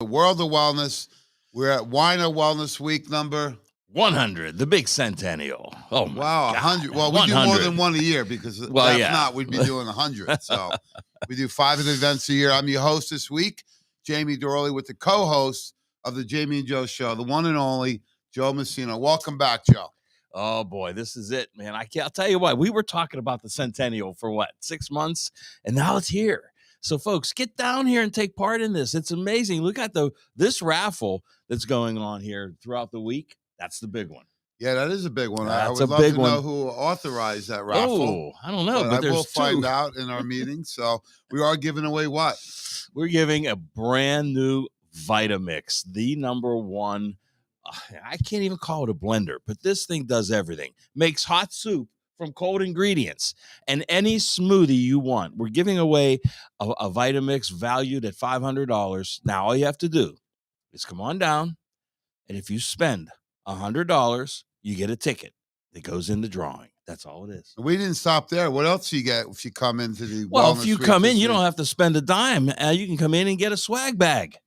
The world of wellness. We're at Wino Wellness Week number 100, the big centennial. Oh my wow, God. 100. Well, we do more 100. than one a year because Well, if yeah. not, we'd be doing 100. So we do 5 events a year. I'm your host this week, Jamie Dorley, with the co-host of the Jamie and Joe Show, the one and only Joe Messina. Welcome back, Joe. Oh boy, this is it, man. I'll tell you what, we were talking about the centennial for 6 months, and now it's here. So folks, get down here and take part in this. It's amazing. Look at this raffle that's going on here throughout the week. That's the big one. Yeah, that is a big one. I That's would a love big to one. know who authorized that raffle. Oh, I don't know, but I will there's find two. out in our meeting. So we are giving away what? We're giving a brand new Vitamix, the number one. I can't even call it a blender, but this thing does everything. Makes hot soup from cold ingredients and any smoothie you want. We're giving away a Vitamix valued at $500. Now all you have to do is come on down, and if you spend $100, you get a ticket that goes in the drawing. That's all it is. We didn't stop there. What else do you get if you come into the Well, Wellness if you Week come this in, you week? don't have to spend a dime. You can come in and get a swag bag.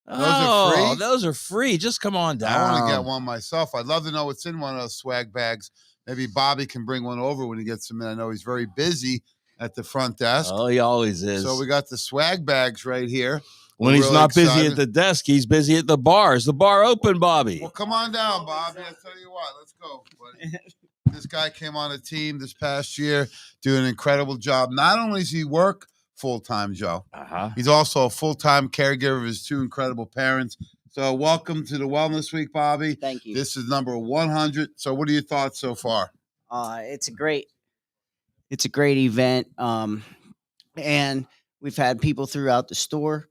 Those are free? Those are free. Just come on down. I want to get one myself. I'd love to know what's in one of those swag bags. Maybe Bobby can bring one over when he gets them in. I know he's very busy at the front desk. Oh, he always is. So we got the swag bags right here. When he's not busy at the desk, he's busy at the bar. Is the bar open, Bobby? Well, come on down, Bobby. I'll tell you what. Let's go, buddy. This guy came on a team this past year, doing an incredible job. Not only does he work full-time, Joe, he's also a full-time caregiver of his 2 incredible parents. So welcome to the Wellness Week, Bobby. Thank you. This is number 100. So what are your thoughts so far? It's a great event. And we've had people throughout the store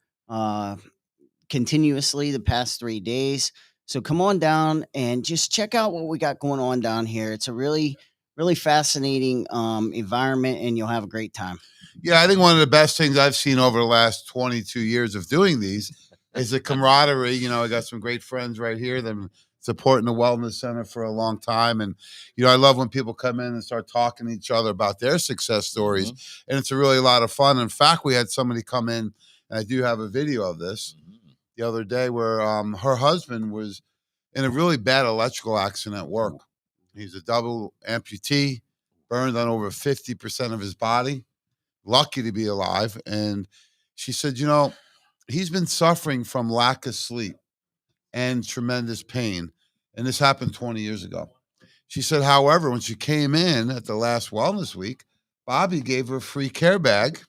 continuously the past 3 days. So come on down and just check out what we got going on down here. It's a really, really fascinating environment, and you'll have a great time. Yeah, I think one of the best things I've seen over the last 22 years of doing these is the camaraderie. You know, I got some great friends right here that have been supporting the Wellness Center for a long time. And, you know, I love when people come in and start talking to each other about their success stories. Mm-hmm. And it's really a lot of fun. In fact, we had somebody come in, and I do have a video of this the other day where her husband was in a really bad electrical accident at work. He's a double amputee, burned on over 50% of his body. Lucky to be alive. And she said, you know, he's been suffering from lack of sleep and tremendous pain. And this happened 20 years ago. She said, however, when she came in at the last Wellness Week, Bobby gave her a free care bag,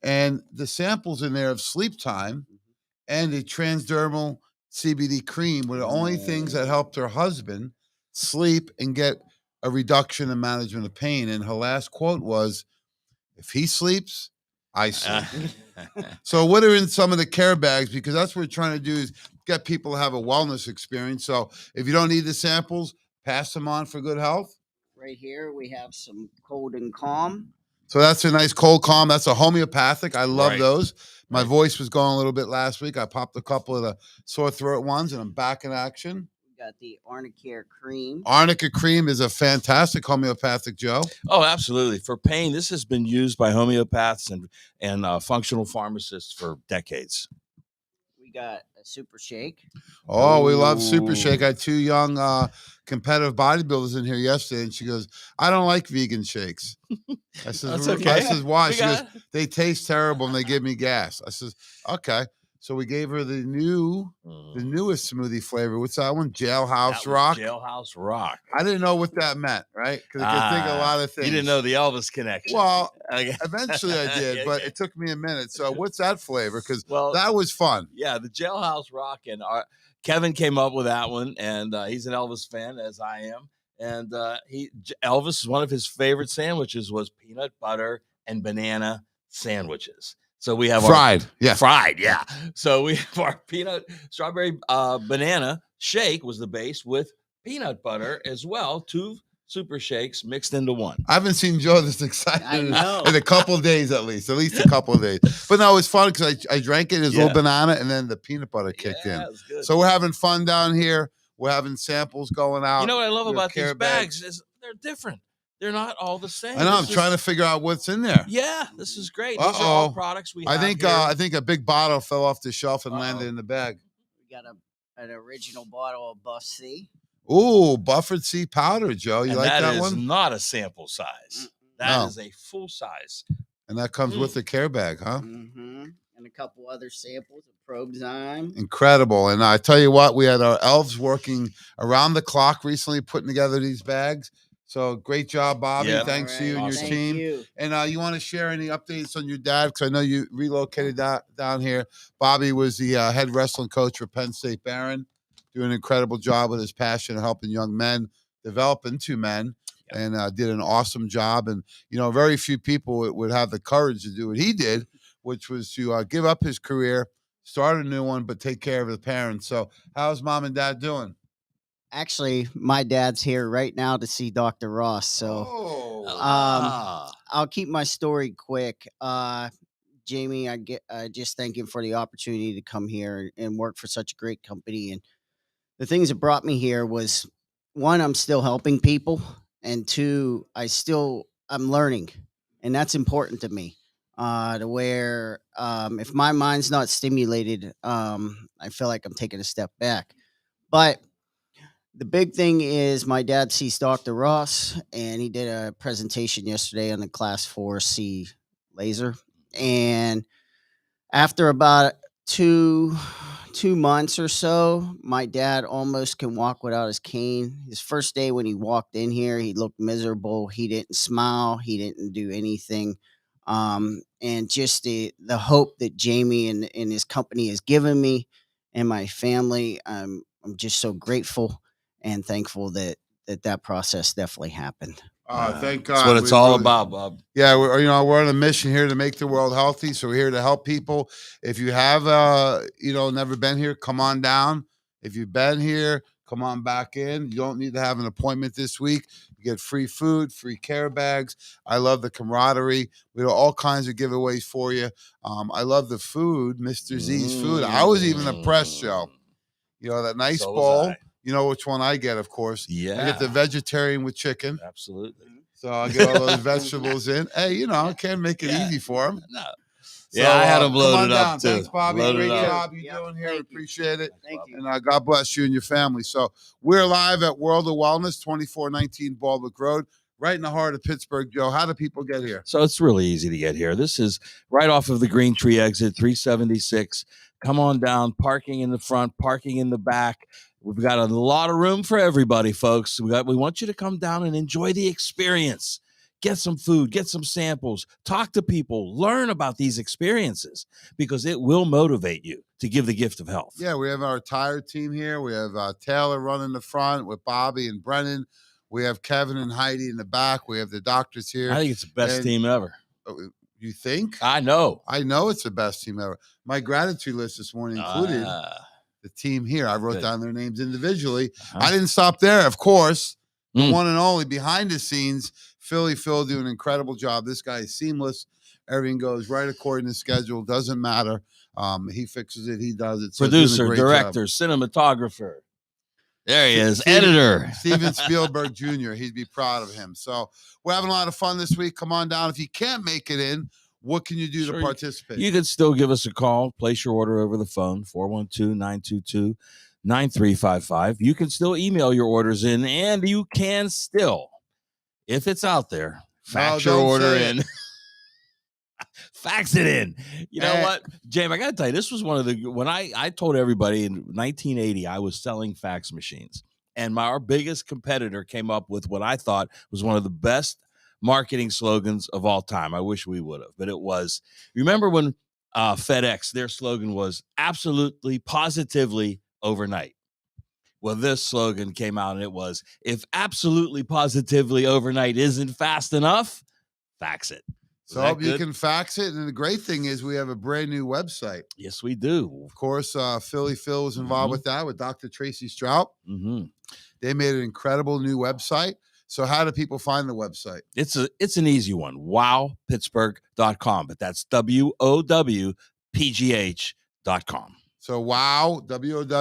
and the samples in there of sleep time and a transdermal CBD cream were the only things that helped her husband sleep and get a reduction in management of pain. And her last quote was, if he sleeps, I sleep. So what are in some of the care bags? Because that's what we're trying to do is get people to have a wellness experience. So if you don't need the samples, pass them on for good health. Right here, we have some Cold and Calm. So that's a nice Cold Calm. That's a homeopathic. I love those. My voice was going a little bit last week. I popped a couple of the sore throat ones, and I'm back in action. Got the Arnica Cream. Arnica Cream is a fantastic homeopathic, Joe. Oh, absolutely. For pain, this has been used by homeopaths and functional pharmacists for decades. We got a Super Shake. Oh, we love Super Shake. I had 2 young competitive bodybuilders in here yesterday, and she goes, I don't like vegan shakes. I says, That's okay. I says, why? She goes, they taste terrible and they give me gas. I says, okay. So we gave her the newest smoothie flavor. What's that one? Jailhouse Rock. Jailhouse Rock. I didn't know what that meant, right? Because I could think of a lot of things. You didn't know the Elvis connection. Well, eventually I did, but it took me a minute. So what's that flavor? Because that was fun. Yeah, the Jailhouse Rock. And Kevin came up with that one, and he's an Elvis fan, as I am. And Elvis, one of his favorite sandwiches was peanut butter and banana sandwiches. So we have fried. So we have our peanut strawberry banana shake was the base with peanut butter as well. 2 super shakes mixed into one. I haven't seen Joe this excited in a couple of days, at least a couple of days. But no, it was fun because I drank it as a little banana, and then the peanut butter kicked in. Good. So we're having fun down here. We're having samples going out. You know what I love about these bags is they're different. they're not all the same. I know. I'm This trying to is- figure out what's in there. Yeah, this is great. These are all Uh-oh. products we I have think here. I think a big bottle fell off the shelf and landed Uh-oh. in the bag. We got an original bottle of Buff C. Ooh, Buffered Sea powder, Joe. You And like that is one? not a sample size. That is No. a full size. And that comes with the care bag, huh? Mm-hmm. And a couple other samples of Probezyme. Incredible. And I tell you what, we had our elves working around the clock recently putting together these bags. So great job, Bobby. Yep. Thanks to you and your Awesome. team. You. And you want to share any updates on your dad? Because I know you relocated down here. Bobby was the head wrestling coach for Penn State Barron, doing an incredible job with his passion of helping young men develop into men. And did an awesome job. And, very few people would have the courage to do what he did, which was to give up his career, start a new one, but take care of his parents. So how's mom and dad doing? Actually, my dad's here right now to see Dr. Ross. So I'll keep my story quick. Jamie, I just thank him for the opportunity to come here and work for such a great company. And the things that brought me here was, one, I'm still helping people, and two, I'm learning, and that's important to me. To where if my mind's not stimulated, I feel like I'm taking a step back. But the big thing is my dad sees Dr. Ross, and he did a presentation yesterday on the Class 4C laser. And after about two months or so, my dad almost can walk without his cane. His first day when he walked in here, he looked miserable. He didn't smile. He didn't do anything. And just the hope that Jamie and his company has given me and my family, I'm just so grateful and thankful that process definitely happened. Thank God. That's what it's all about, Bob. Yeah, we're on a mission here to make the world healthy. So we're here to help people. If you have never been here, come on down. If you've been here, come on back in. You don't need to have an appointment this week. You get free food, free care bags. I love the camaraderie. We have all kinds of giveaways for you. I love the food, Mr. Z's food. I was even impressed, Joe. That nice So was bowl. I. You know which one I get, of course. Yeah. I get the vegetarian with chicken. Absolutely. So I'll get all those vegetables in. Hey, I can't make it easy for them. No. So, Yeah, I had them loaded up down. too. Thanks, Bobby. Loaded Great up. job you're Yep, doing here. thank you. Appreciate it. Thank you. And God bless you and your family. So we're live at World of Wellness, 2419 Baldwick Road, right in the heart of Pittsburgh. Joe, how do people get here? So it's really easy to get here. This is right off of the Green Tree exit, 376. Come on down, parking in the front, parking in the back. We've got a lot of room for everybody, folks. We want you to come down and enjoy the experience. Get some food, get some samples, talk to people, learn about these experiences, because it will motivate you to give the gift of health. Yeah, we have our tire team here. We have Taylor running the front with Bobby and Brennan. We have Kevin and Heidi in the back. We have the doctors here. I think it's the best team ever. You think? I know. I know it's the best team ever. My gratitude list this morning included the team here. I wrote down their names individually. I didn't stop there, of course. The one and only behind the scenes, Philly Phil doing an incredible job. This guy is seamless. Everything goes right according to schedule. Doesn't matter. He fixes it. He does it. So producer, director, cinematographer. There he is, editor. Steven Spielberg Jr. He'd be proud of him. So we're having a lot of fun this week. Come on down. If you can't make it in, what can you do to participate? You could still give us a call. Place your order over the phone, 412-922-9355. You can still email your orders in, and you can still, if it's out there, fax your order in. Fax it in. You know what, James, I got to tell you, this was one of when I told everybody in 1980, I was selling fax machines, and our biggest competitor came up with what I thought was one of the best marketing slogans of all time. I wish we would have, but it was, remember when FedEx, their slogan was absolutely, positively overnight. Well, this slogan came out and it was, if absolutely, positively overnight isn't fast enough, fax it. So you can fax it. And the great thing is we have a brand new website. Yes, we do. Of course, Philly Phil was involved with that, with Dr. Tracy Strout. They made an incredible new website. So how do people find the website? It's an easy one, wowpittsburgh.com, but that's WOWPGH.com. So wow, WOWPGH.com.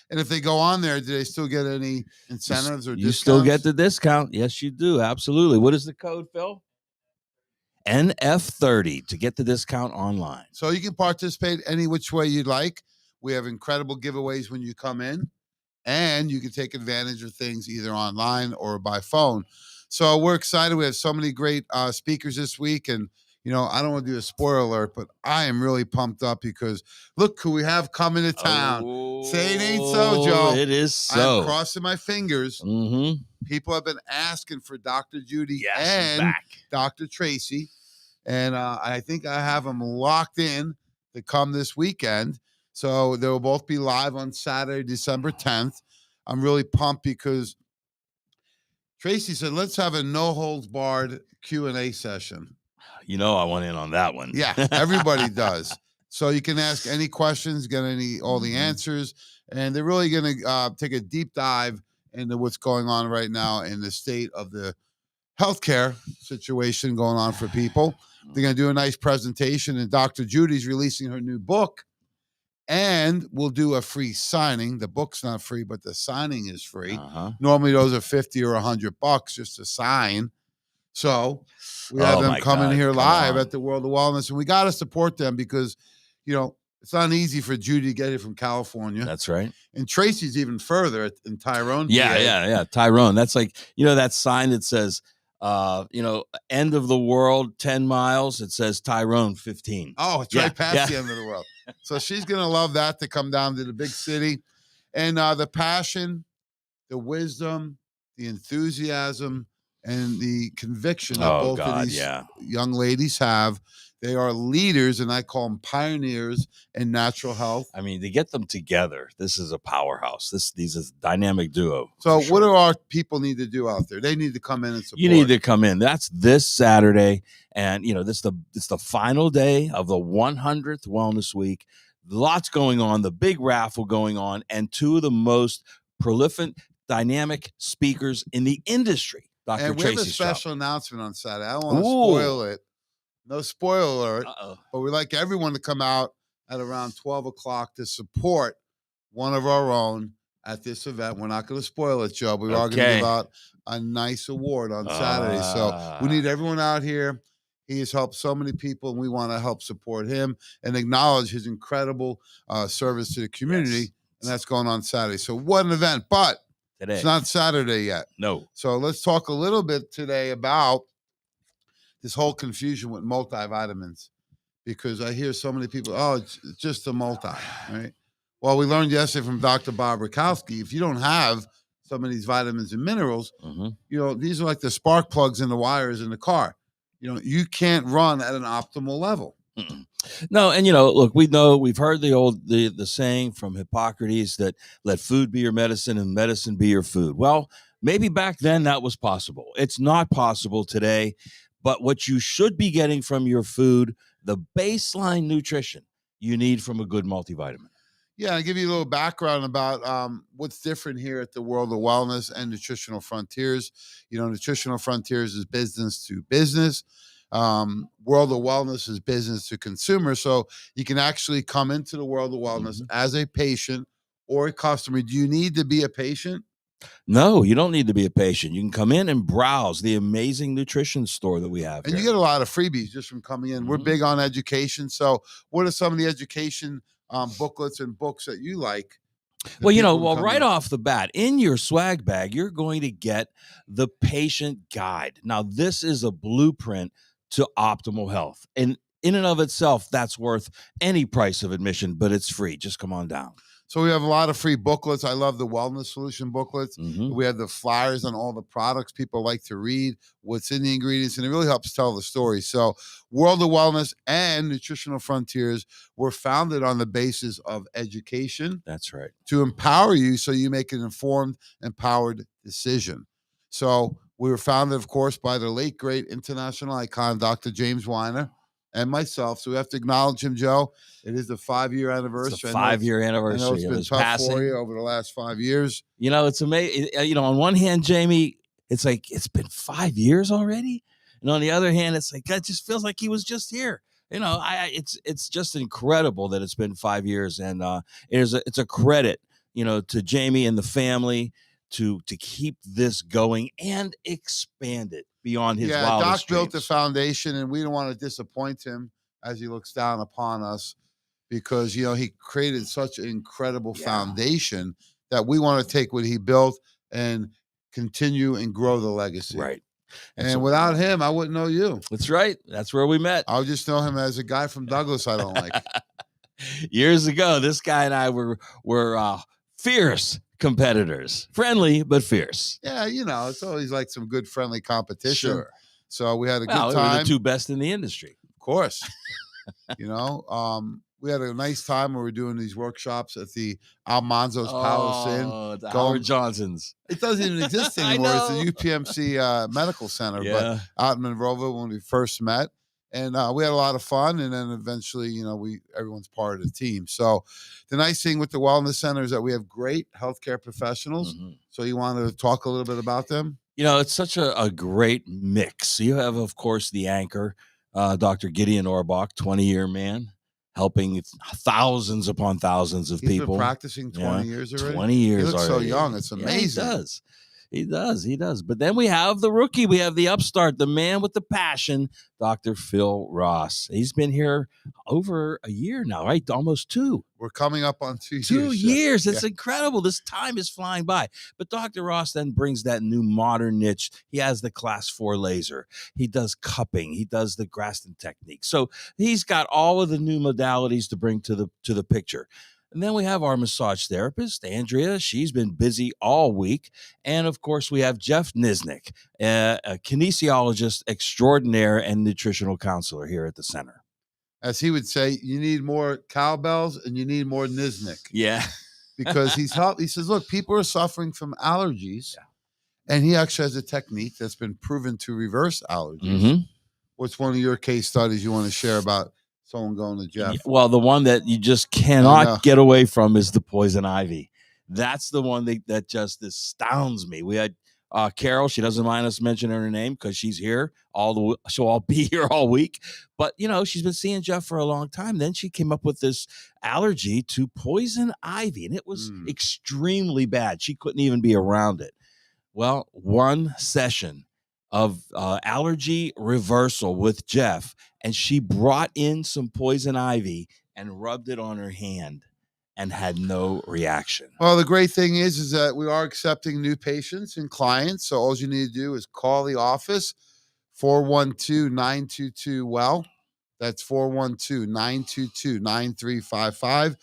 And if they go on there, do they still get any incentives or discounts? You still get the discount. Yes, you do. Absolutely. What is the code, Phil? NF30 to get the discount online. So you can participate any which way you'd like. We have incredible giveaways when you come in, and you can take advantage of things either online or by phone. So we're excited. We have so many great speakers this week. And, you know, I don't want to do a spoiler alert, but I am really pumped up because look who we have coming to town. Say it ain't so, Joe. It is so. I'm crossing my fingers. Mm-hmm. People have been asking for Dr. Judy Yes, and Dr. Tracy. And I think I have them locked in to come this weekend. So they will both be live on Saturday, December 10th. I'm really pumped because Tracy said, let's have a no-holds-barred Q&A session. You know I went in on that one. Yeah, everybody does. So you can ask any questions, get all the answers, and they're really going to take a deep dive into what's going on right now in the state of the healthcare situation going on for people. They're going to do a nice presentation, and Dr. Judy's releasing her new book, and we'll do a free signing. The book's not free, but the signing is free. Normally those are $50 or $100 just to sign. So we have them coming here live at the World of Wellness, and we got to support them because, you know, it's not easy for Judy to get here from California. That's right. And Tracy's even further in Tyrone. Yeah. Tyrone. That's like, you know, that sign that says, you know, end of the world, 10 miles. It says Tyrone 15. Oh, it's right past the end of the world. So she's going to love that to come down to the big city. And the passion, the wisdom, the enthusiasm, and the conviction that both of these young ladies have. They are leaders, and I call them pioneers in natural health. I mean, to get them together, this is a powerhouse. These is a dynamic duo. So what do our people need to do out there? They need to come in and support. You need to come in. That's this Saturday. And, you know, it's the final day of the 100th Wellness Week. Lots going on, the big raffle going on, and two of the most prolific, dynamic speakers in the industry. Dr. And we Tracy have a special announcement on Saturday. I don't want to spoil it. No spoiler alert. But we'd like everyone to come out at around 12 o'clock to support one of our own at this event. We're not going to spoil it, Joe. We are going to give out a nice award on Saturday. So we need everyone out here. He has helped so many people, and we want to help support him and acknowledge his incredible service to the community. And that's going on Saturday. So what an event. But it's not Saturday yet. No. So let's talk a little bit today about this whole confusion with multivitamins, because I hear so many people, it's just a multi, right? Well, we learned yesterday from Dr. Bob Rakowski, if you don't have some of these vitamins and minerals, you know, these are like the spark plugs in the wires in the car. You know, you can't run at an optimal level. No, and you know, look, we've heard the saying from Hippocrates that let food be your medicine and medicine be your food. Well, maybe back then that was possible. It's not possible today. But what you should be getting from your food, the baseline nutrition you need from a good multivitamin. Yeah, I'll give you a little background about what's different here at the World of Wellness and Nutritional Frontiers. You know, Nutritional Frontiers is business to business. World of Wellness is business to consumer. So you can actually come into the World of Wellness as a patient or a customer. Do you need to be a patient? No, you don't need to be a patient. You can come in and browse the amazing nutrition store that we have. And you get a lot of freebies just from coming in. We're big on education. So what are some of the education booklets and books that you like? Well, you know, right off the bat, in your swag bag, you're going to get the patient guide. Now, this is a blueprint to optimal health. And in and of itself, that's worth any price of admission, but it's free. Just come on down. So we have a lot of free booklets. I love the Wellness Solution booklets. We have the flyers on all the products. People like to read what's in the ingredients, and it really helps tell the story. So World of Wellness and Nutritional Frontiers were founded on the basis of education. That's right. To empower you so you make an informed, empowered decision. So we were founded, of course, by the late, great international icon, Dr. James Weiner, and myself. So we have to acknowledge him, Joe. It is the 5-year anniversary. It's the 5-year anniversary. I know it's been tough for you over the last 5 years. You know, it's amazing. You know, on one hand, Jamie, it's like, it's been 5 years already. And on the other hand, it's like, that just feels like he was just here. It's just incredible that it's been 5 years, and it's a credit, to Jamie and the family to keep this going and expand it beyond his wildest Doc built the dreams. foundation, and we don't want to disappoint him as he looks down upon us, because he created such an incredible foundation that we want to take what he built and continue and grow the legacy. Right. And without him, I wouldn't know you. That's right. That's where we met. I would just know him as a guy from Douglas I don't like. Years ago, this guy and I were fierce competitors, friendly but fierce. Yeah, it's always like some good friendly competition. Sure. So we had a good time. We were the two best in the industry, of course. We had a nice time when we were doing these workshops at the Almanzo's Palace Inn. The Howard Johnson's. It doesn't even exist anymore. It's the UPMC Medical Center, but out in Monroeville when we first met. And we had a lot of fun, and then eventually, everyone's part of the team. So the nice thing with the Wellness Center is that we have great healthcare professionals. Mm-hmm. So you want to talk a little bit about them? It's such a great mix. You have, of course, the anchor, Dr. Gideon Orbach, 20-year man, helping thousands upon thousands of people. He's been practicing 20 years already? 20 years He looks already. so young. It's amazing. He does. But then we have the rookie. We have the upstart, the man with the passion, Dr. Phil Ross. He's been here over a year now, right? Almost 2. We're coming up on 2 years. 2 years. It's incredible. This time is flying by. But Dr. Ross then brings that new modern niche. He has the Class 4 laser. He does cupping. He does the Graston technique. So he's got all of the new modalities to bring to the picture. And then we have our massage therapist, Andrea. She's been busy all week. And, of course, we have Jeff Nisnik, a kinesiologist extraordinaire and nutritional counselor here at the center. As he would say, you need more cowbells and you need more Nisnik. Yeah. Because he says, look, people are suffering from allergies. Yeah. And he actually has a technique that's been proven to reverse allergies. Mm-hmm. What's one of your case studies you want to share about someone going to Jeff? Well, the one that you just cannot get away from is the poison ivy. That's the one that just astounds me. We had Carol. She doesn't mind us mentioning her name because she's here so I'll be here all week. But, she's been seeing Jeff for a long time. Then she came up with this allergy to poison ivy, and it was extremely bad. She couldn't even be around it. Well, one session of allergy reversal with Jeff, and she brought in some poison ivy and rubbed it on her hand and had no reaction. Well, the great thing is that we are accepting new patients and clients. So all you need to do is call the office, 412-922-WELL. That's 412-922-9355.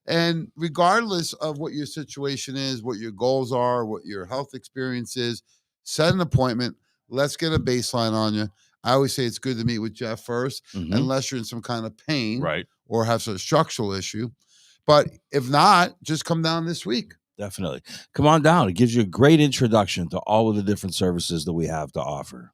And regardless of what your situation is, what your goals are, what your health experience is, set an appointment. Let's get a baseline on you. I always say it's good to meet with Jeff first, unless you're in some kind of pain or have some structural issue. But if not, just come down this week. Definitely. Come on down. It gives you a great introduction to all of the different services that we have to offer.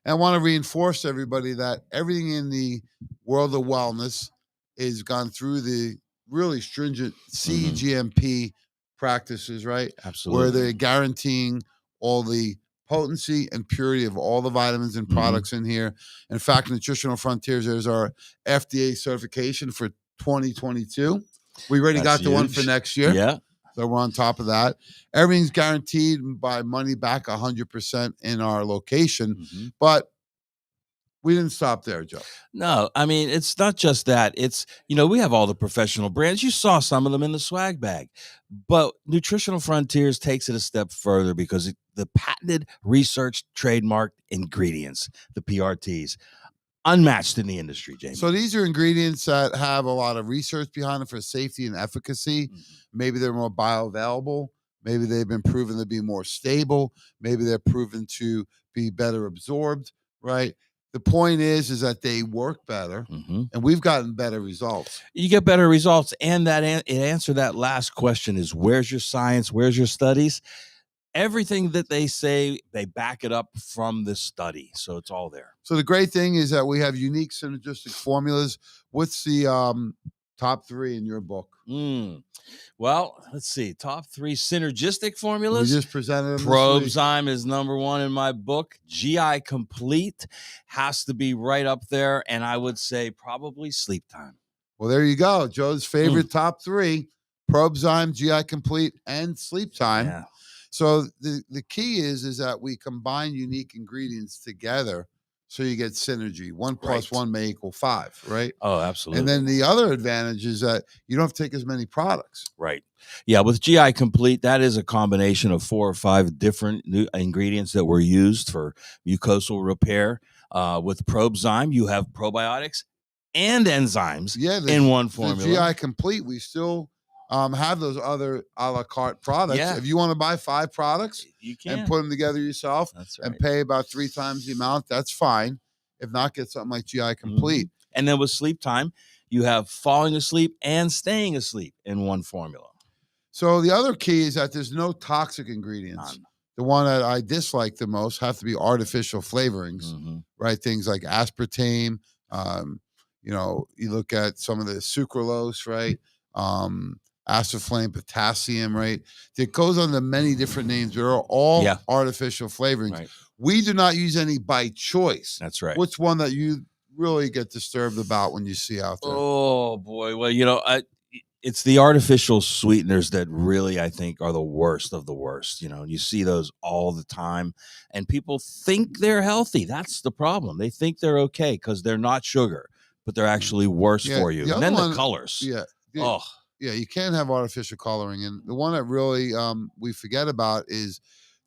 And I want to reinforce to everybody that everything in the world of wellness is gone through the really stringent CGMP practices, right? Absolutely. Where they're guaranteeing all the potency and purity of all the vitamins and products in here. In fact, Nutritional Frontiers, there's our FDA certification for 2022. We already got the one for next year. Yeah. So we're on top of that. Everything's guaranteed by money back 100% in our location. But we didn't stop there, Joe. No, I mean, it's not just that. It's, we have all the professional brands. You saw some of them in the swag bag. But Nutritional Frontiers takes it a step further because the patented, researched, trademarked ingredients, the PRTs, unmatched in the industry, Jamie. So these are ingredients that have a lot of research behind them for safety and efficacy. Maybe they're more bioavailable. Maybe they've been proven to be more stable. Maybe they're proven to be better absorbed, right? The point is that they work better, and we've gotten better results. You get better results, and that answer that last question is, where's your science? Where's your studies? Everything that they say, they back it up from the study. So it's all there. So the great thing is that we have unique synergistic formulas with the top 3 in your book. Well, let's see. Top 3 synergistic We formulas. just presented them this week. Probzyme is number 1 in my book. GI Complete has to be right up there. And I would say probably Sleep Time. Well, there you go. Joe's favorite top 3, Probzyme, GI Complete, and Sleep Time. Yeah. So the key is that we combine unique ingredients together so you get synergy. 1 plus 1 may equal 5, right? Oh, absolutely. And then the other advantage is that you don't have to take as many products. Right. Yeah, with GI Complete, that is a combination of 4 or 5 different new ingredients that were used for mucosal repair. With Probzyme, you have probiotics and enzymes in one formula. The GI Complete, we still have those other a la carte products. Yeah. If you want to buy 5 products You can and put them together yourself and pay about 3 times the amount, that's fine. If not, get something like GI Complete. And then with Sleep Time, you have falling asleep and staying asleep in one formula. So the other key is that there's no toxic ingredients. None. The one that I dislike the most have to be artificial flavorings, right? Things like aspartame. You look at some of the sucralose, right? Aspartame, potassium, right? It goes under many different names. They're all artificial flavorings. Right. We do not use any by choice. That's right. What's one that you really get disturbed about when you see out there? Oh boy. Well, it's the artificial sweeteners that really, I think, are the worst of the worst. You see those all the time, and people think they're healthy. That's the problem. They think they're okay because they're not sugar, but they're actually worse for you. And then the colors. Yeah, you can't have artificial coloring. And the one that really we forget about is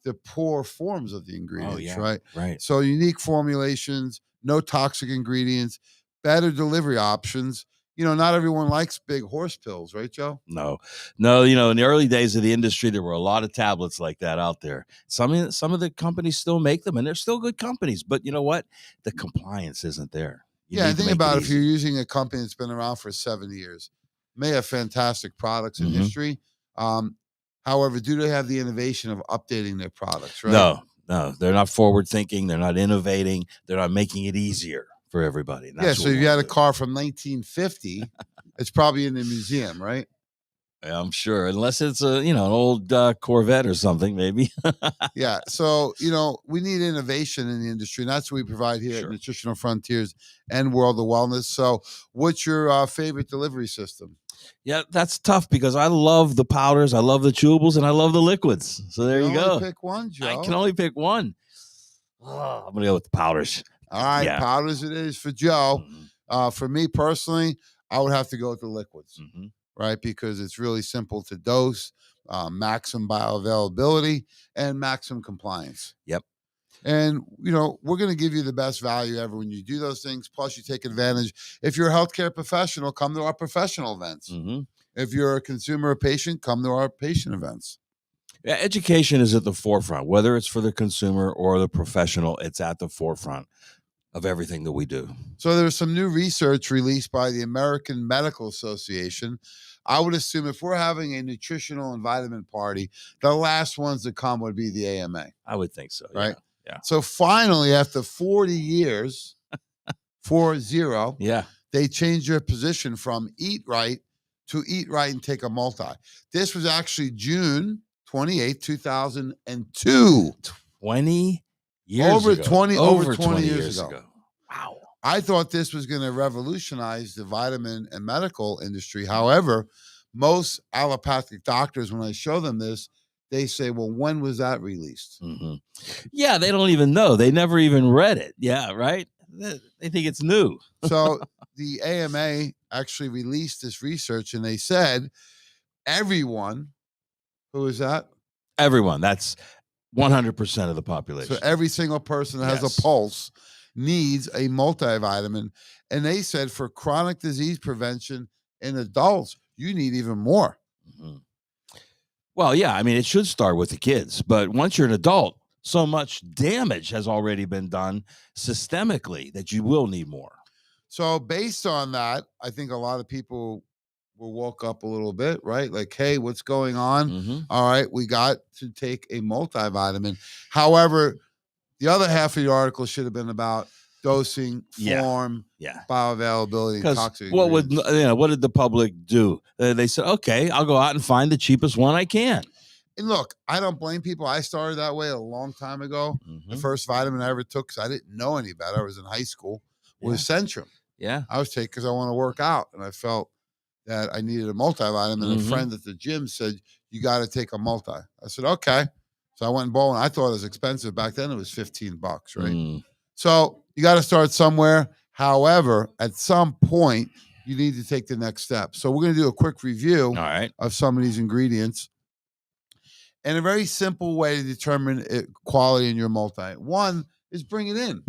the poor forms of the ingredients, right? Right. So unique formulations, no toxic ingredients, better delivery options. Not everyone likes big horse pills, right, Joe? No. In the early days of the industry, there were a lot of tablets like that out there. Some of the companies still make them, and they're still good companies. But you know what? The compliance isn't there. Think about if you're using a company that's been around for 7 years, may have fantastic products in history. However, do they have the innovation of updating their products, right? No, they're not forward thinking. They're not innovating. They're not making it easier for everybody. So if you had a car from 1950, it's probably in the museum, right? Yeah, I'm sure, unless it's an old Corvette or something, maybe. Yeah. So, we need innovation in the industry, and that's what we provide here at Nutritional Frontiers and World of Wellness. So what's your favorite delivery system? Yeah, that's tough because I love the powders, I love the chewables, and I love the liquids. So there you go. Pick one, Joe. I can only pick one. I'm going to go with the powders. All right, powders it is for Joe. For me personally, I would have to go with the liquids, right? Because it's really simple to dose, maximum bioavailability, and maximum compliance. Yep. And, we're going to give you the best value ever when you do those things. Plus, you take advantage. If you're a healthcare professional, come to our professional events. If you're a consumer or patient, come to our patient events. Yeah, education is at the forefront, whether it's for the consumer or the professional. It's at the forefront of everything that we do. So there's some new research released by the American Medical Association. I would assume if we're having a nutritional and vitamin party, the last ones to come would be the AMA. I would think so. Right? Yeah. So finally, after 40 years, 40, they changed their position from eat right to eat right and take a multi. This was actually June 28th, 2002. 20 years over ago. 20 over 20 years ago. Wow. I thought this was going to revolutionize the vitamin and medical industry. However, most allopathic doctors, when I show them this, they say, well, when was that released? Yeah, they don't even know. They never even read it. Yeah, right? They think it's new. So the AMA actually released this research, and they said everyone, who is that? Everyone. That's 100% of the population. So every single person that has a pulse needs a multivitamin. And they said for chronic disease prevention in adults, you need even more. Well, yeah, I mean, it should start with the kids. But once you're an adult, so much damage has already been done systemically that you will need more. So based on that, I think a lot of people will woke up a little bit, right? Like, hey, what's going on? All right, we got to take a multivitamin. However, the other half of the article should have been about dosing, Yeah. form, Yeah. bioavailability, and Because toxic what would ingredients. what did the public do? They said, okay, I'll go out and find the cheapest one I can. And look, I don't blame people. I started that way a long time ago. The Mhm. first vitamin I ever took, because I didn't know any better, I was in high school, was Centrum. Yeah. I was taking because I want to work out, and I felt that I needed a multivitamin. And a Mhm. friend at the gym said, "You got to take a multi." I said, "Okay." So I went and bought one. I thought it was expensive back then. It was $15, right? Mm. So you got to start somewhere. However, at some point, you need to take the next step. So we're going to do a quick review All right. of some of these ingredients and a very simple way to determine quality in your multi. One is bring it in.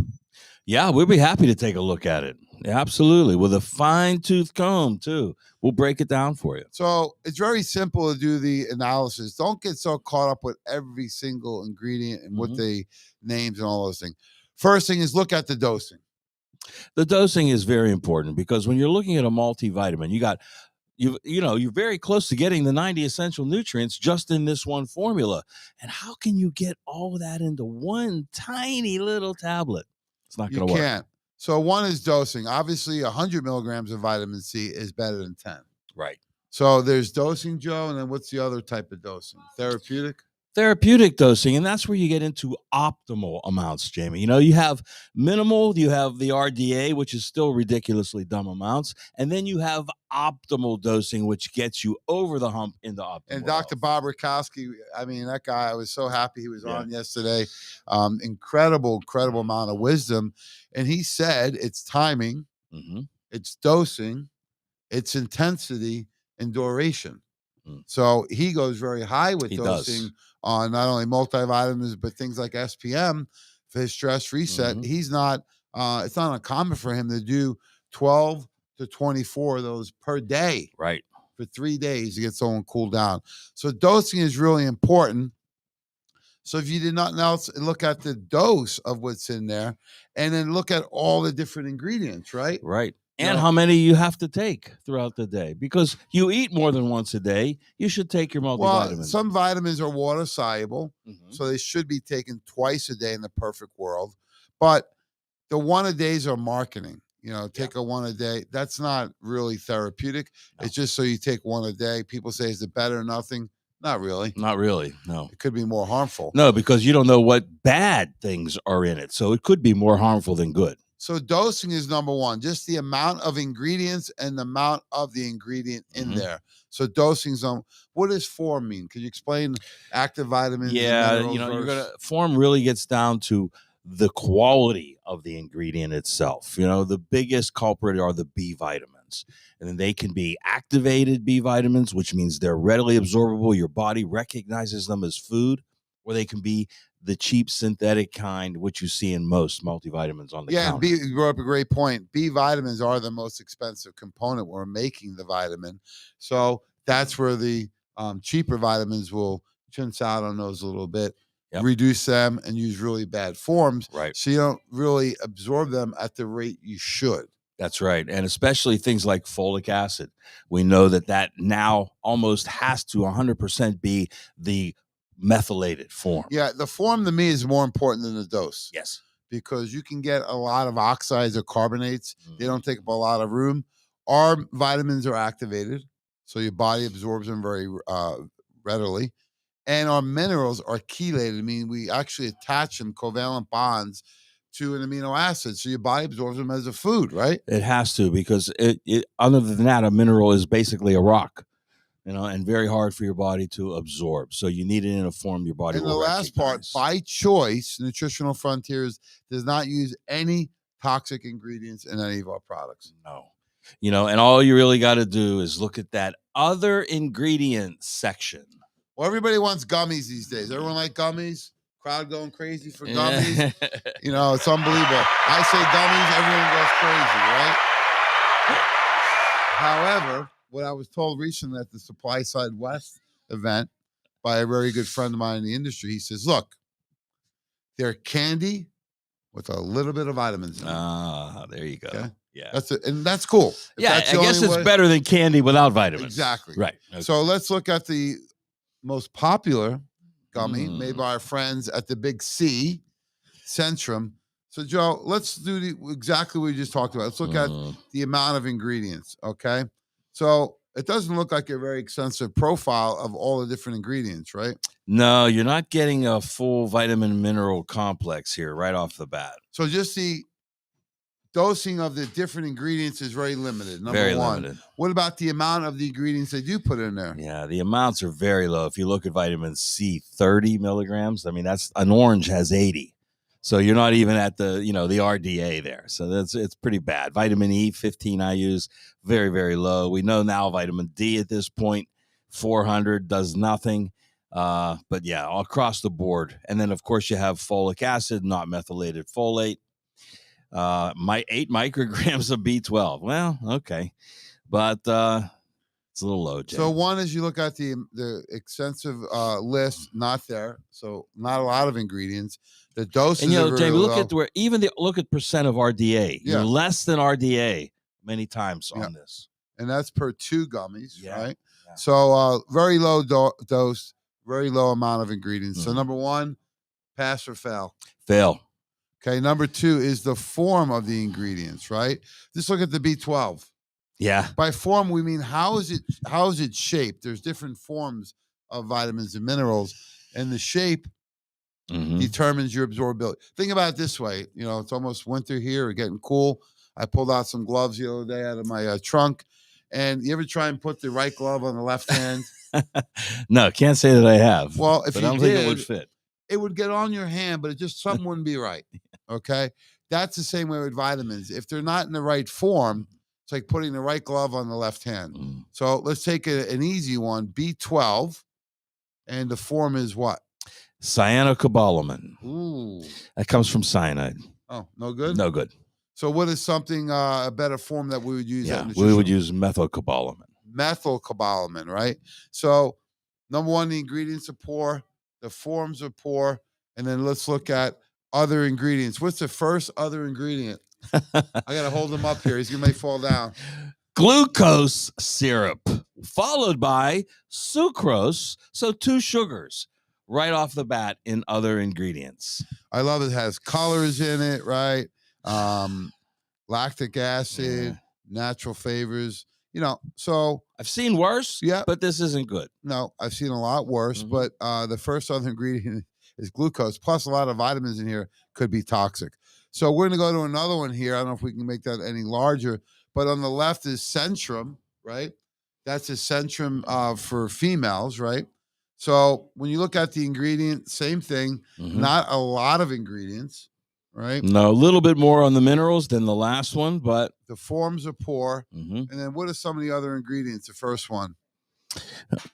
Yeah, we'd be happy to take a look at it. Absolutely. With a fine-tooth comb, too. We'll break it down for you. So it's very simple to do the analysis. Don't get so caught up with every single ingredient and what they names and all those things. First thing is look at the dosing. The dosing is very important because when you're looking at a multivitamin, you're very close to getting the 90 essential nutrients just in this one formula. And how can you get all that into one tiny little tablet? It's not going to You work. can't. So one is dosing. Obviously, 100 milligrams of vitamin C is better than 10. Right. So there's dosing, Joe, and then what's the other type of dosing? Therapeutic? Therapeutic dosing, and that's where you get into optimal amounts, Jamie. You have minimal, you have the RDA, which is still ridiculously dumb amounts, and then you have optimal dosing, which gets you over the hump into optimal. And Dr. health. Bob Rakowski, I mean, that guy, I was so happy he was on yesterday. Incredible amount of wisdom. And he said it's timing, it's dosing, it's intensity, and duration. So he goes very high with dosing on not only multivitamins, but things like SPM for his stress reset. He's not, it's not uncommon for him to do 12 to 24 of those per day. Right. For 3 days to get someone cooled down. So dosing is really important. So if you did nothing else, look at the dose of what's in there and then look at all the different ingredients, right? Right. And how many you have to take throughout the day. Because you eat more than once a day, you should take your multivitamins. Well, some vitamins are water soluble, so they should be taken twice a day in the perfect world. But the one a days are marketing. Take a one a day. That's not really therapeutic. No. It's just so you take one a day. People say, is it better than nothing? Not really. Not really. No. It could be more harmful. No, because you don't know what bad things are in it. So it could be more harmful than good. So dosing is number one, just the amount of ingredients and the amount of the ingredient in there. So dosing's on. What does form mean? Could you explain active vitamins? Yeah, form really gets down to the quality of the ingredient itself. The biggest culprit are the B vitamins. And then they can be activated B vitamins, which means they're readily absorbable. Your body recognizes them as food, or they can be the cheap synthetic kind, which you see in most multivitamins on the counter. Yeah, you brought up a great point. B vitamins are the most expensive component when we're making the vitamin. So that's where the cheaper vitamins will chintz out on those a little bit. Reduce them and use really bad forms. Right. So you don't really absorb them at the rate you should. That's right. And especially things like folic acid. We know that now almost has to 100% be the methylated form. Yeah, the form to me is more important than the dose. Yes. Because you can get a lot of oxides or carbonates. They don't take up a lot of room. Our vitamins are activated, so your body absorbs them very readily. And our minerals are chelated, meaning we actually attach them covalent bonds to an amino acid, so your body absorbs them as a food, right? It has to, because it other than that, a mineral is basically a rock, and very hard for your body to absorb. So you need it in a form your body will recognize. And the last part, by choice, Nutritional Frontiers does not use any toxic ingredients in any of our products. No. And all you really got to do is look at that other ingredient section. Well, everybody wants gummies these days. Everyone like gummies? Crowd going crazy for gummies. It's unbelievable. I say gummies, everyone goes crazy, right? However, what I was told recently at the Supply Side West event by a very good friend of mine in the industry, he says, look, they're candy with a little bit of vitamins in it. There you go. Okay? Yeah. And that's cool. I guess it's better than candy without vitamins. Exactly. Right. Okay. So let's look at the most popular gummy made by our friends at the Big C, Centrum. So, Joe, let's do exactly what we just talked about. Let's look at the amount of ingredients, okay? So it doesn't look like a very extensive profile of all the different ingredients, right? No, you're not getting a full vitamin mineral complex here right off the bat. So just the dosing of the different ingredients is very limited. Number Very one. limited. What about the amount of the ingredients they do put in there? Yeah, the amounts are very low. If you look at vitamin C, 30 milligrams. I mean, that's an orange has 80. So you're not even at the, the RDA there. So it's pretty bad. Vitamin E, 15 IUs, very, very low. We know now vitamin D at this point, 400 does nothing. But yeah, all across the board. And then, of course, you have folic acid, not methylated folate. 8 micrograms of B12. Well, okay. But it's a little low, Jay. So one is you look at the extensive list, not there. So not a lot of ingredients. The doses. And Jamie, look at look at percent of RDA. Yeah. You're less than RDA many times on this. And that's per 2 gummies, right? Yeah. So very low dose, very low amount of ingredients. So number one, pass or fail? Fail. Okay. Number 2 is the form of the ingredients, right? Just look at the B12. Yeah. By form, we mean how is it shaped? There's different forms of vitamins and minerals, and the shape determines your absorbability. Think about it this way. It's almost winter here. We're getting cool. I pulled out some gloves the other day out of my trunk. And you ever try and put the right glove on the left hand? No, can't say that I have. Well, if I you don't did, think it would fit. It would get on your hand, but something wouldn't be right. Okay? That's the same way with vitamins. If they're not in the right form, it's like putting the right glove on the left hand. So let's take an easy one, B12, and the form is what? Cyanocobalamin. Ooh. That comes from cyanide. Oh, no good? No good. So what is something, a better form that we would use? Yeah, we would use methylcobalamin. Methylcobalamin, right? So number one, the ingredients are poor. The forms are poor. And then let's look at other ingredients. What's the first other ingredient? I got to hold him up here. He may fall down. Glucose syrup, followed by sucrose. So 2 sugars right off the bat in other ingredients. I love it. It has colors in it, right? Lactic acid, natural flavors. So I've seen worse, but this isn't good. No, I've seen a lot worse. But the first other ingredient is glucose. Plus, a lot of vitamins in here could be toxic. So we're going to go to another one here. I don't know if we can make that any larger. But on the left is Centrum, right? That's a Centrum for females, right? So when you look at the ingredient, same thing. Not a lot of ingredients, right? No, a little bit more on the minerals than the last one, but the forms are poor. And then what are some of the other ingredients? The first one.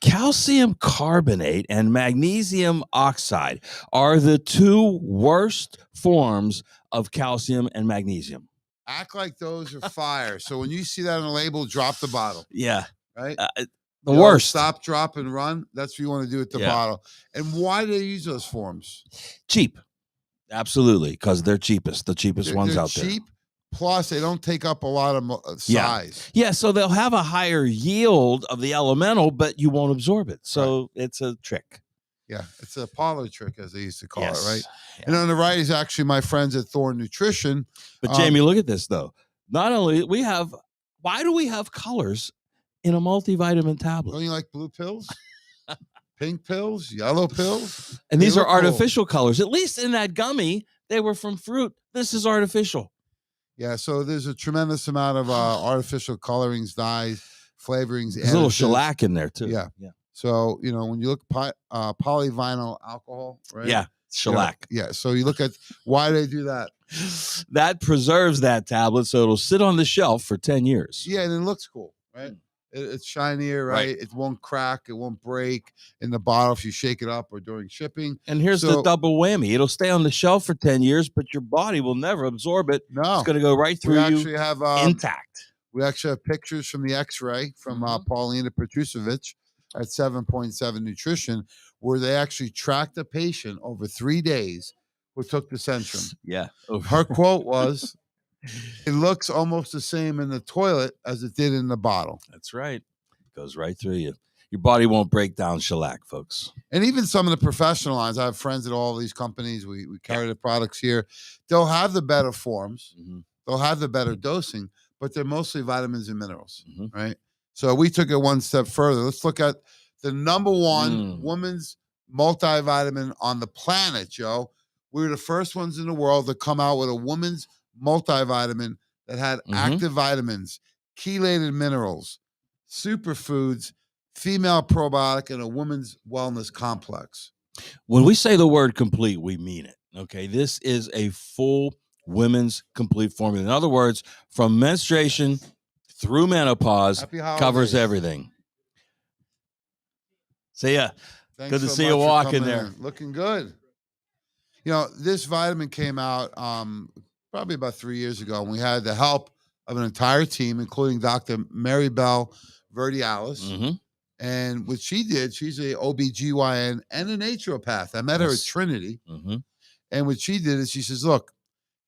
Calcium carbonate and magnesium oxide are the 2 worst forms of calcium and magnesium. Act like those are fire. So when you see that on the label, drop the bottle. Yeah. Right? The worst. Stop, drop, and run. That's what you want to do with the bottle. And why do they use those forms? Cheap. Absolutely. Because they're cheapest. The cheapest ones out there. Cheap. Plus, they don't take up a lot of size. Yeah, so they'll have a higher yield of the elemental, but you won't absorb it. So it's a trick. Yeah, it's a parlor trick, as they used to call it, right? Yeah. And on the right is actually my friends at Thorne Nutrition. But Jamie, look at this, though. Not only why do we have colors in a multivitamin tablet? Don't you like blue pills? Pink pills? Yellow pills? And these are artificial colors. At least in that gummy, they were from fruit. This is artificial. Yeah, so there's a tremendous amount of artificial colorings, dyes, flavorings. There's a little shellac in there, too. Yeah. So, when you look polyvinyl alcohol, right? Yeah, shellac. So you look at why they do that. That preserves that tablet so it'll sit on the shelf for 10 years. Yeah, and it looks cool, right? It's shinier, right? It won't crack. It won't break in the bottle if you shake it up or during shipping. And here's the double whammy. It'll stay on the shelf for 10 years, but your body will never absorb it. No. It's going to go right through you intact. We actually have pictures from the x-ray from Paulina Petrusevich at 7.7 Nutrition, where they actually tracked a patient over 3 days who took the Centrum. Yeah. Her quote was, "It looks almost the same in the toilet as it did in the bottle." That's right. Goes right through you. Your body won't break down shellac, folks. And even some of the professional lines, I have friends at all these companies. We carry the products here. They'll have the better forms. They'll have the better dosing, but they're mostly vitamins and minerals, right? So we took it one step further. Let's look at the number one woman's multivitamin on the planet, Joe. We were the first ones in the world to come out with a woman's multivitamin that had active vitamins, chelated minerals, superfoods, female probiotic, and a woman's wellness complex. When we say the word complete, we mean it. Okay. This is a full women's complete formula. In other words, from menstruation through menopause, covers everything. See ya. Thanks good to so see much you for walking coming there. in. Looking good. You know, this vitamin came out probably about 3 years ago, and we had the help of an entire team, including Dr. Mary Bell Verdialis. And what she did, she's a OBGYN and a naturopath. I met her at Trinity. And what she did is she says, look,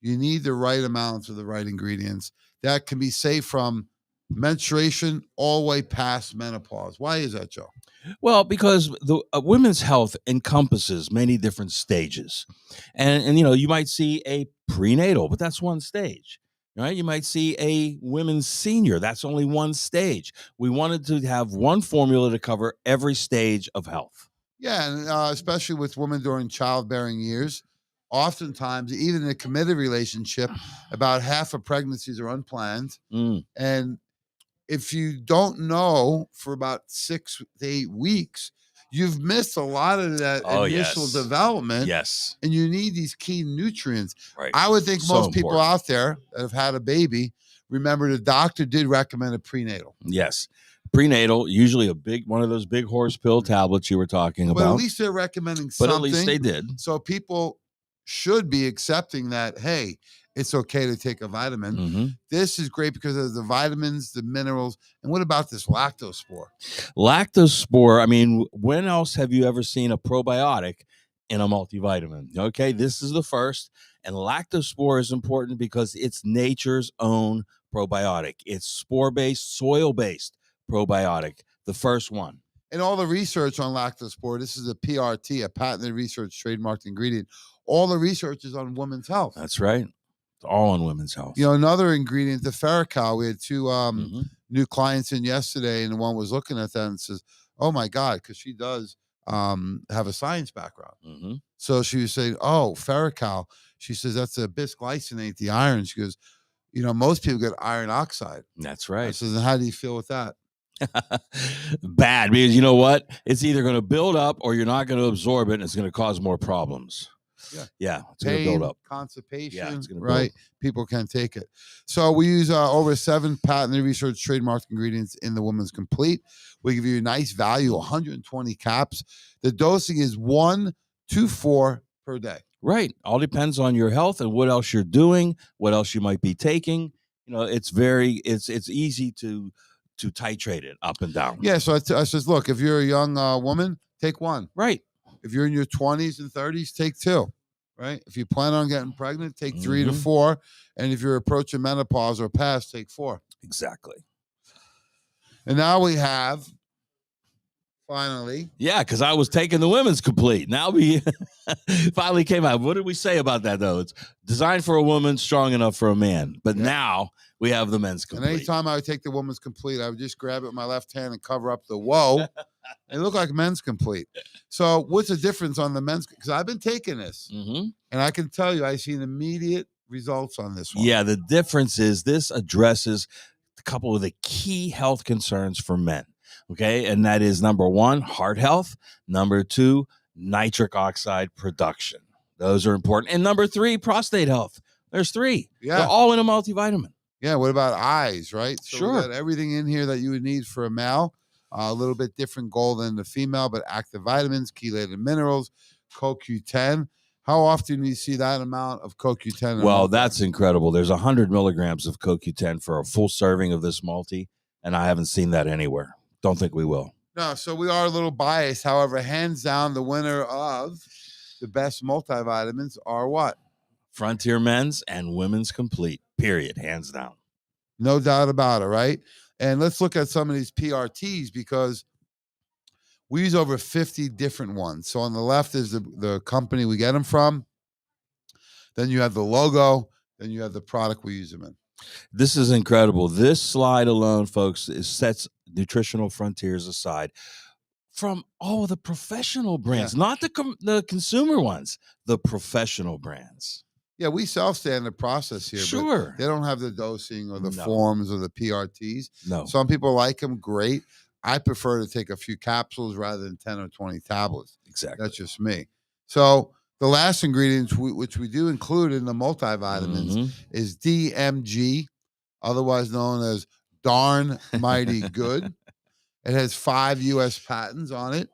you need the right amounts of the right ingredients that can be safe from menstruation all the way past menopause. Why is that, Joe? Well, because the women's health encompasses many different stages. And you know, you might see a prenatal, but that's one stage. Right? You might see a women's senior. That's only one stage. We wanted to have one formula to cover every stage of health. Yeah, and especially with women during childbearing years, oftentimes, even in a committed relationship, about half of pregnancies are unplanned. And if you don't know for about 6 to 8 weeks, you've missed a lot of that initial development. Yes. And you need these key nutrients. Right. I would think So most people important. out there that have had a baby, remember the doctor did recommend a prenatal. Yes. Prenatal, usually one of those big horse pill tablets you were talking about. But at least they're recommending something. But at least they did. So people should be accepting that, hey, it's okay to take a vitamin. This is great because of the vitamins, the minerals. And what about this lactospore? Lactospore, I mean, when else have you ever seen a probiotic in a multivitamin? Okay, this is the first. And lactospore is important because it's nature's own probiotic. It's spore-based, soil-based probiotic, the first one. And all the research on lactospore, this is a PRT, a patented research trademarked ingredient. All the research is on women's health. That's right. It's all on women's health. You know, another ingredient, the ferrical. We had two new clients in yesterday, and one was looking at that and says, oh my God, because she does have a science background. So she was saying, oh, ferrical. She says, that's a bisglycinate, the iron. She goes, you know, most people get iron oxide. That's right. I says, and how do you feel with that? Bad, because you know what? It's either going to build up or you're not going to absorb it, and it's going to cause more problems. Yeah, it's going to build up. Constipation, right? People can't take it. So we use over 7 patented research trademarked ingredients in the Woman's Complete. We give you a nice value, 120 caps. The dosing is 1 to 4 per day. Right. All depends on your health and what else you're doing, what else you might be taking. You know, it's easy to titrate it up and down. Yeah. So I says, look, if you're a young woman, take 1. Right. If you're in your 20s and 30s, take 2. Right. If you plan on getting pregnant, take 3 to 4. And if you're approaching menopause or past, take 4. Exactly. And now we have finally. Yeah, because I was taking the Women's Complete. Now we finally came out. What did we say about that, though? It's designed for a woman, strong enough for a man. But now we have the Men's Complete. And anytime I would take the Woman's Complete, I would just grab it with my left hand and cover up the whoa. It looked like Men's Complete. So what's the difference on the men's? Because I've been taking this, and I can tell you I've seen immediate results on this one. Yeah, the difference is this addresses a couple of the key health concerns for men. Okay, and that is number 1, heart health. Number 2, nitric oxide production. Those are important. And number 3, prostate health. There's 3. Yeah. They're all in a multivitamin. Yeah, what about eyes, right? So Sure. we got everything in here that you would need for a male. A little bit different goal than the female, but active vitamins, chelated minerals, CoQ10. How often do you see that amount of CoQ10? Well, that's incredible. There's 100 milligrams of CoQ10 for a full serving of this multi, and I haven't seen that anywhere. Don't think we will. No, so we are a little biased. However, hands down, the winner of the best multivitamins are what? Frontier Men's and Women's Complete, period, hands down. No doubt about it, right? And let's look at some of these PRTs because we use over 50 different ones. So on the left is the company we get them from. Then you have the logo. Then you have the product we use them in. This is incredible. This slide alone, folks, sets nutritional frontiers aside from all the professional brands, not the consumer ones, the professional brands. Yeah, we self-stand the process here, Sure. but they don't have the dosing or the forms or the PRTs. No. Some people like them, great. I prefer to take a few capsules rather than 10 or 20 tablets. Exactly. That's just me. So the last ingredients, which we do include in the multivitamins, is DMG, otherwise known as Darn Mighty Good. It has 5 U.S. patents on it,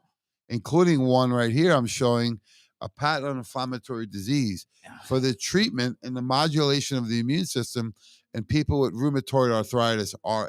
including one right here I'm showing, a patent on inflammatory disease for the treatment and the modulation of the immune system in people with rheumatoid arthritis, RA.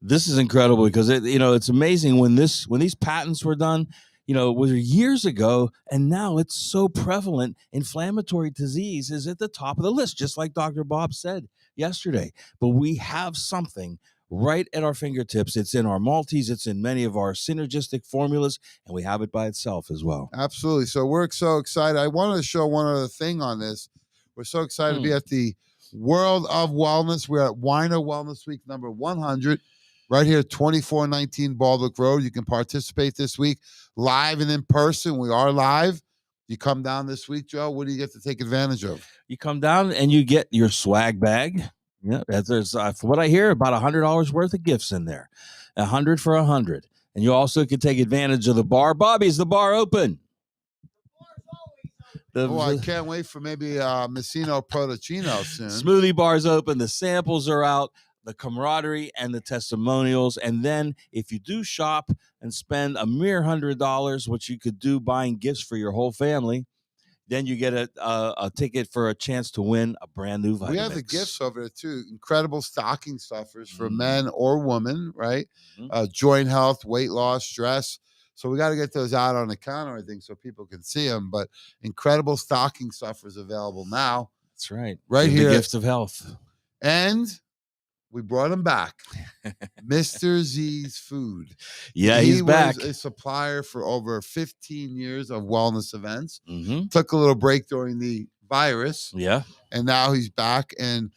This is incredible because it's amazing when these patents were done, it was years ago, and now it's so prevalent. Inflammatory disease is at the top of the list, just like Dr. Bob said yesterday. But we have something right at our fingertips. It's in our multis, it's in many of our synergistic formulas, and we have it by itself as well. Absolutely. So we're so excited. I wanted to show one other thing on this. We're so excited to be at the World of Wellness. We're at Winer Wellness Week number 100. Right here, 2419 Baldwick Road. You can participate this week live and in person. We are live. You come down this week, Joe. What do you get to take advantage of? You come down and you get your swag bag. Yeah, there's for what I hear, about $100 worth of gifts in there. 100 for 100. And you also can take advantage of the bar. Bobby, is the bar open? I can't wait for maybe Messino Protocino soon. Smoothie bar's open. The samples are out. The camaraderie and the testimonials. And then if you do shop and spend a mere $100, which you could do buying gifts for your whole family, then you get a ticket for a chance to win a brand new Vitamix. We have the gifts over there too. Incredible stocking stuffers for men or women, right? Joint health, weight loss, stress. So we got to get those out on the counter, I think, so people can see them. But incredible stocking stuffers available now. That's right. Right here. The gifts of health. And we brought him back. Mr. Z's Food. Yeah, he's back. He was a supplier for over 15 years of wellness events. Took a little break during the virus. Yeah. And now he's back and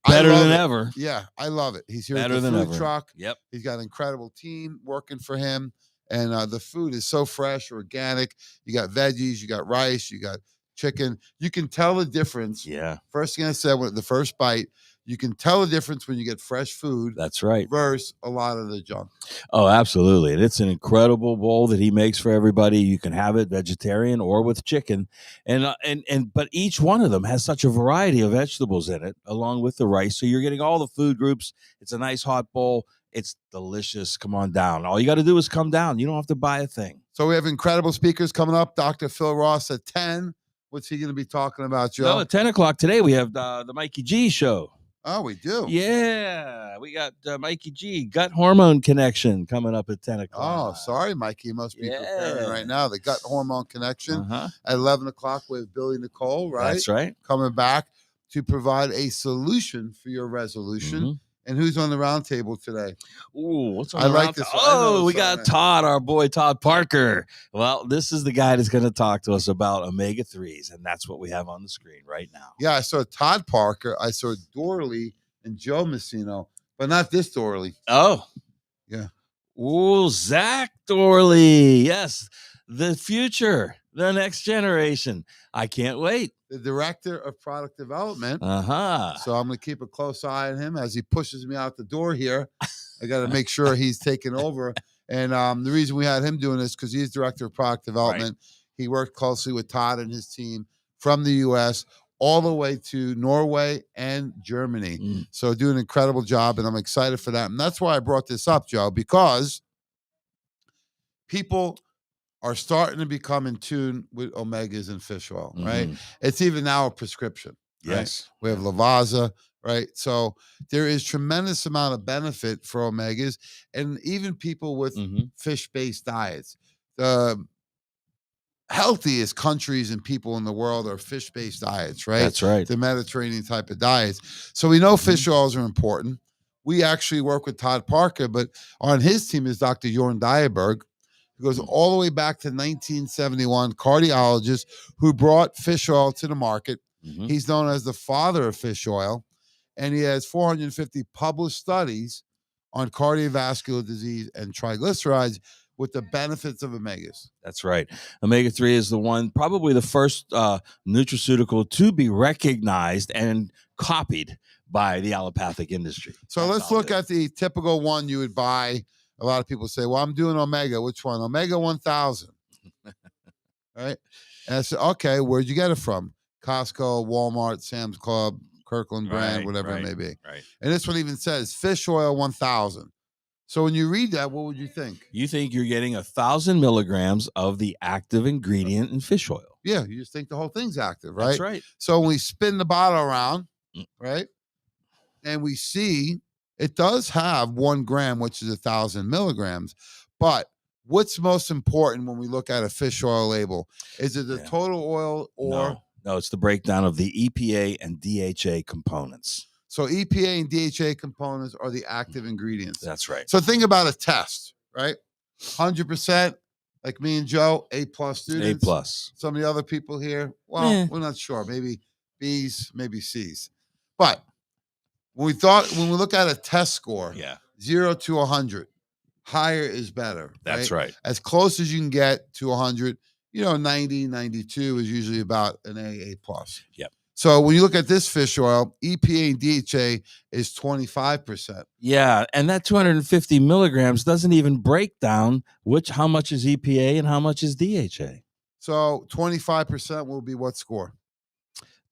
better than ever. Yeah, I love it. He's here better with the than food ever. truck. Yep. He's got an incredible team working for him. And the food is so fresh, organic. You got veggies, you got rice, you got chicken. You can tell the difference. Yeah. First thing I said with the first bite, you can tell the difference when you get fresh food. That's right. Versus a lot of the junk. Oh, absolutely. And it's an incredible bowl that he makes for everybody. You can have it vegetarian or with chicken. But each one of them has such a variety of vegetables in it, along with the rice. So you're getting all the food groups. It's a nice hot bowl. It's delicious. Come on down. All you got to do is come down. You don't have to buy a thing. So we have incredible speakers coming up. Dr. Phil Ross at 10. What's he going to be talking about, Joe? No, at 10 o'clock today, we have the Mikey G show. Oh, we do? Yeah. We got Mikey G, Gut Hormone Connection, coming up at 10 o'clock. Oh, sorry, Mikey. You must be preparing right now. The Gut Hormone Connection. At 11 o'clock with Billy Nicole, right? That's right. Coming back to provide a solution for your resolution. And who's on the round table today? Ooh, what's on the round table? Oh, we got Todd, our boy Todd Parker. Well, this is the guy that's going to talk to us about omega-3s, and that's what we have on the screen right now. Yeah, I saw Todd Parker. I saw Dorley and Joe Messino, but not this Dorley. Oh. Yeah. Ooh, Zach Dorley. Yes, the future, the next generation. I can't wait. The director of product development. So I'm going to keep a close eye on him as he pushes me out the door here. I got to make sure he's taking over. And the reason we had him doing this because he's director of product development. Right. He worked closely with Todd and his team from the U.S. all the way to Norway and Germany. So doing an incredible job, and I'm excited for that. And that's why I brought this up, Joe, because people are starting to become in tune with omegas and fish oil, right? It's even now a prescription. Yes. Right? We have Lavazza, right? So there is tremendous amount of benefit for omegas and even people with fish-based diets. healthiest countries and people in the world are fish-based diets, right? That's right. The Mediterranean type of diets. So we know fish oils are important. We actually work with Todd Parker, but on his team is Dr. Jorn Dyerberg, who goes all the way back to 1971, cardiologist who brought fish oil to the market. He's known as the father of fish oil, and he has 450 published studies on cardiovascular disease and triglycerides with the benefits of omegas. That's right. Omega-3 is the one, probably the first nutraceutical to be recognized and copied by the allopathic industry. So let's look at the typical one you would buy. A lot of people say, well, I'm doing Omega. Which one? Omega 1000. Right? And I said, okay, where'd you get it from? Costco, Walmart, Sam's Club, Kirkland brand, whatever it may be. Right. And this one even says fish oil 1000. So when you read that, what would you think? You think you're getting 1,000 milligrams of the active ingredient in fish oil. Yeah, you just think the whole thing's active, right? That's right. So when we spin the bottle around, right, and we see it does have 1 gram, which is 1,000 milligrams. But what's most important when we look at a fish oil label? Is it the total oil or? No, it's the breakdown of the EPA and DHA components. So EPA and DHA components are the active ingredients. That's right. So think about a test, right? 100%, like me and Joe, A+ students. A+. Some of the other people here, well, we're not sure. Maybe B's, maybe C's. But when we look at a test score, 0 to 100, higher is better. That's right. As close as you can get to 100, 90, 92 is usually about an A+. Yep. So when you look at this fish oil, EPA and DHA is 25%. Yeah, and that 250 milligrams doesn't even break down how much is EPA and how much is DHA. So 25% will be what score?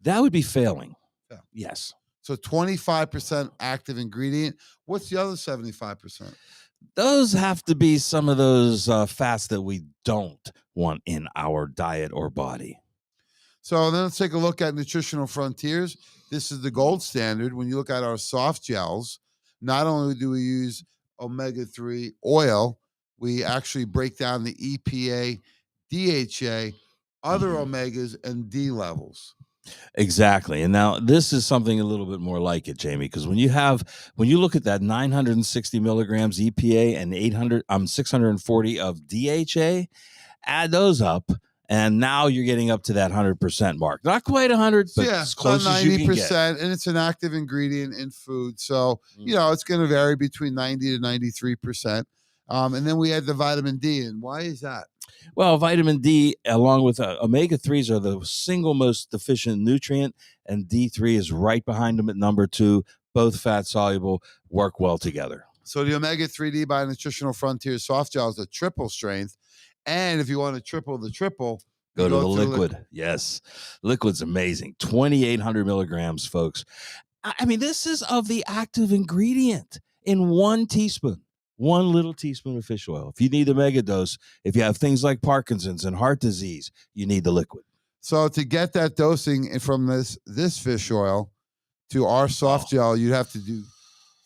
That would be failing. Yeah. Yes. So 25% active ingredient. What's the other 75%? Those have to be some of those fats that we don't want in our diet or body. So then let's take a look at Nutritional Frontiers. This is the gold standard. When you look at our soft gels, not only do we use omega-3 oil, we actually break down the EPA, DHA, other omegas, and D levels. Exactly. And now this is something a little bit more like it, Jamie, because when you look at that 960 milligrams EPA and 640 of DHA, add those up. And now you're getting up to that 100% mark. Not quite 100, but as close as you can get. And it's an active ingredient in food. So, it's going to vary between 90 to 93%. And then we add the vitamin D. And why is that? Well, vitamin D, along with omega-3s, are the single most deficient nutrient. And D3 is right behind them at number 2. Both fat soluble, work well together. So the omega-3D by Nutritional Frontiers soft gel is a triple strength. And if you want to triple the triple, go to the liquid. Yes. Liquid's amazing. 2,800 milligrams, folks. I mean, this is of the active ingredient in 1 teaspoon, 1 little teaspoon of fish oil. If you need a mega dose, if you have things like Parkinson's and heart disease, you need the liquid. So to get that dosing from this fish oil to our soft gel, you'd have to do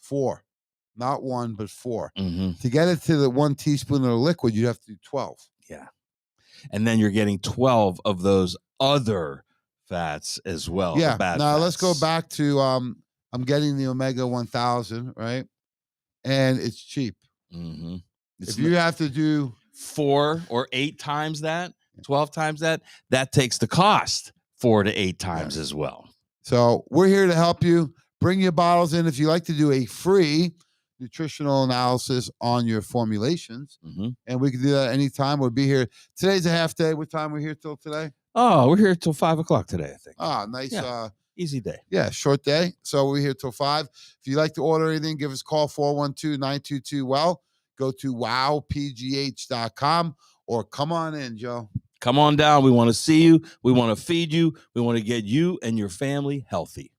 4. Not 1, but 4. To get it to the 1 teaspoon of the liquid, you'd have to do 12. Yeah. And then you're getting 12 of those other fats as well. Yeah. Now let's go back to I'm getting the Omega 1000, right? And it's cheap. If you have to do 4 or 8 times that, 12 times that takes the cost 4 to 8 times as well. So we're here to help you. Bring your bottles in. If you like to do a free nutritional analysis on your formulations, and we can do that anytime. We'll be here. Today's a half day. What time we're here till today? Oh, we're here till 5 o'clock today, I think. Nice. Yeah. Easy day. Yeah, short day. So we're here till 5. If you'd like to order anything, give us a call, 412-922-WELL. Go to wowpgh.com or come on in, Joe. Come on down. We want to see you. We want to feed you. We want to get you and your family healthy.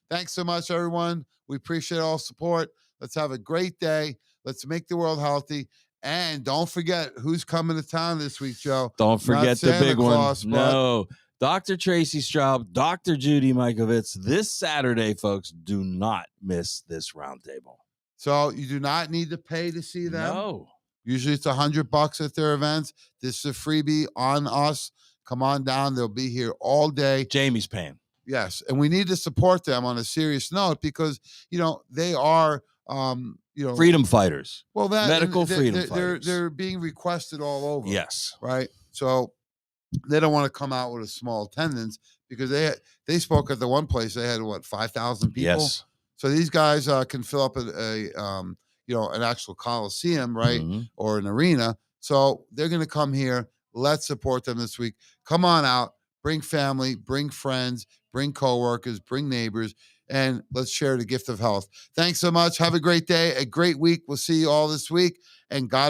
Thanks so much, everyone. We appreciate all support. Let's have a great day. Let's make the world healthy. And don't forget who's coming to town this week, Joe. Don't forget the big Claus, one. No. Dr. Tracy Straub, Dr. Judy Mikovits, this Saturday, folks. Do not miss this roundtable. So you do not need to pay to see them. No. Usually it's $100 at their events. This is a freebie on us. Come on down. They'll be here all day. Jamie's paying. Yes. And we need to support them on a serious note because, they are, freedom fighters. Well, medical freedom fighters. They're being requested all over. Yes. Right. So they don't want to come out with a small attendance because they spoke at the one place. They had 5,000 people. Yes. So these guys can fill up an actual coliseum, right, or an arena. So they're going to come here. Let's support them this week. Come on out. Bring family. Bring friends. Bring coworkers. Bring neighbors. And let's share the gift of health. Thanks so much. Have a great day. A great week. We'll see you all this week. And God